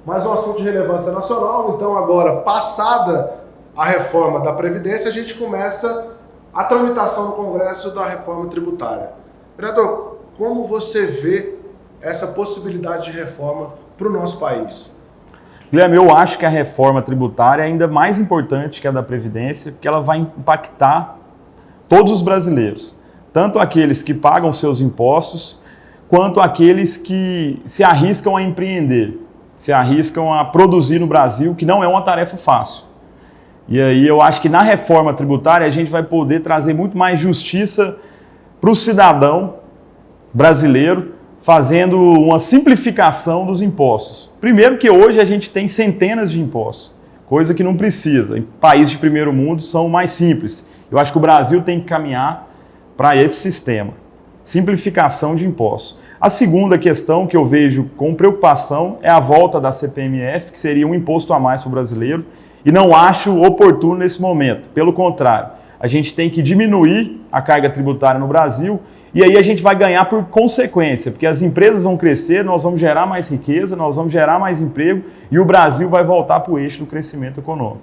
mas um assunto de relevância nacional. Então agora, passada a reforma da Previdência, a gente começa a tramitação no Congresso da reforma tributária. Vereador, como você vê essa possibilidade de reforma para o nosso país? Guilherme, eu acho que a reforma tributária é ainda mais importante que a da Previdência, porque ela vai impactar todos os brasileiros, tanto aqueles que pagam seus impostos, quanto aqueles que se arriscam a empreender, se arriscam a produzir no Brasil, que não é uma tarefa fácil. E aí eu acho que na reforma tributária a gente vai poder trazer muito mais justiça para o cidadão brasileiro, fazendo uma simplificação dos impostos. Primeiro que hoje a gente tem centenas de impostos, coisa que não precisa. Em países de primeiro mundo são mais simples. Eu acho que o Brasil tem que caminhar para esse sistema. Simplificação de impostos. A segunda questão que eu vejo com preocupação é a volta da CPMF, que seria um imposto a mais para o brasileiro, e não acho oportuno nesse momento. Pelo contrário, a gente tem que diminuir a carga tributária no Brasil e aí a gente vai ganhar por consequência, porque as empresas vão crescer, nós vamos gerar mais riqueza, nós vamos gerar mais emprego e o Brasil vai voltar para o eixo do crescimento econômico.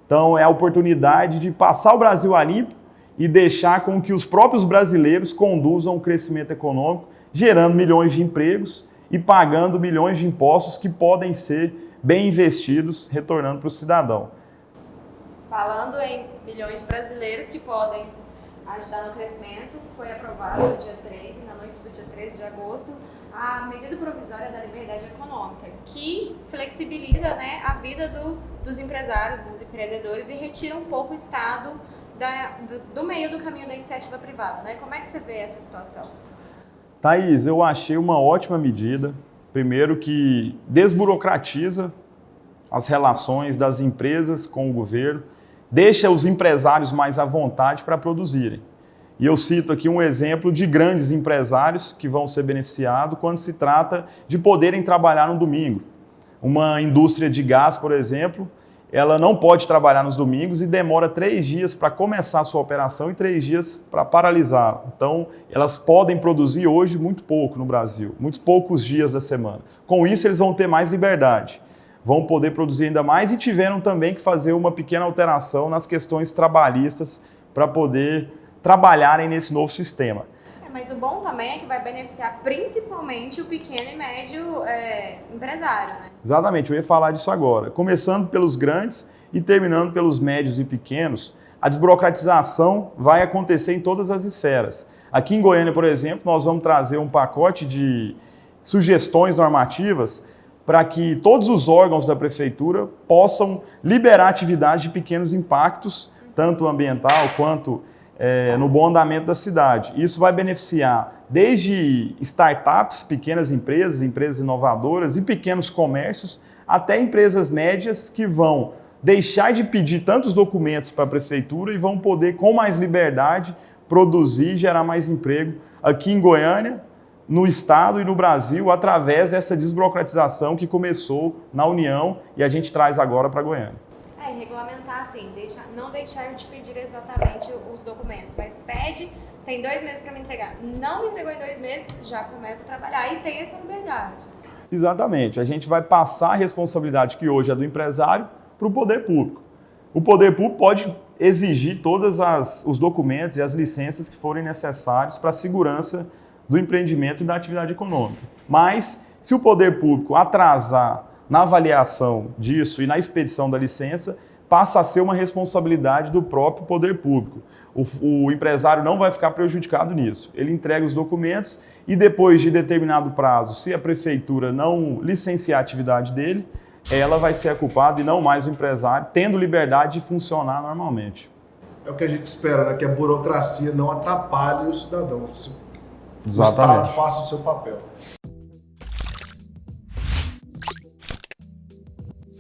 Então é a oportunidade de passar o Brasil a limpo e deixar com que os próprios brasileiros conduzam o crescimento econômico, gerando milhões de empregos e pagando milhões de impostos que podem ser bem investidos, retornando para o cidadão. Falando em milhões de brasileiros que podem ajudar no crescimento, foi aprovado no dia 13, na noite do dia 13 de agosto, a medida provisória da liberdade econômica, que flexibiliza, né, a vida dos empresários, dos empreendedores e retira um pouco o Estado do meio do caminho da iniciativa privada, né? Como é que você vê essa situação? Thaís, eu achei uma ótima medida. Primeiro que desburocratiza as relações das empresas com o governo, deixa os empresários mais à vontade para produzirem. E eu cito aqui um exemplo de grandes empresários que vão ser beneficiados quando se trata de poderem trabalhar no domingo. Uma indústria de gás, por exemplo, ela não pode trabalhar nos domingos e demora 3 dias para começar a sua operação e 3 dias para paralisar. Então, elas podem produzir hoje muito pouco no Brasil, muitos poucos dias da semana. Com isso, eles vão ter mais liberdade, vão poder produzir ainda mais e tiveram também que fazer uma pequena alteração nas questões trabalhistas para poder trabalharem nesse novo sistema. Mas o bom também é que vai beneficiar principalmente o pequeno e médio empresário, né? Exatamente, eu ia falar disso agora. Começando pelos grandes e terminando pelos médios e pequenos, a desburocratização vai acontecer em todas as esferas. Aqui em Goiânia, por exemplo, nós vamos trazer um pacote de sugestões normativas para que todos os órgãos da prefeitura possam liberar atividades de pequenos impactos, tanto ambiental quanto no bom andamento da cidade. Isso vai beneficiar desde startups, pequenas empresas, empresas inovadoras e pequenos comércios, até empresas médias que vão deixar de pedir tantos documentos para a prefeitura e vão poder, com mais liberdade, produzir e gerar mais emprego aqui em Goiânia, no estado e no Brasil, através dessa desburocratização que começou na União e a gente traz agora para Goiânia. Regulamentar assim, não deixar de pedir exatamente os documentos, mas pede, tem 2 meses para me entregar. Não me entregou em 2 meses, já começa a trabalhar e tem essa liberdade. Exatamente, a gente vai passar a responsabilidade que hoje é do empresário para o poder público. O poder público pode exigir todos os documentos e as licenças que forem necessários para a segurança do empreendimento e da atividade econômica. Mas, se o poder público atrasar na avaliação disso e na expedição da licença, passa a ser uma responsabilidade do próprio poder público. O empresário não vai ficar prejudicado nisso. Ele entrega os documentos e depois de determinado prazo, se a prefeitura não licenciar a atividade dele, ela vai ser a culpada e não mais o empresário, tendo liberdade de funcionar normalmente. É o que a gente espera, né? Que a burocracia não atrapalhe o cidadão. Exatamente. O Estado faça o seu papel.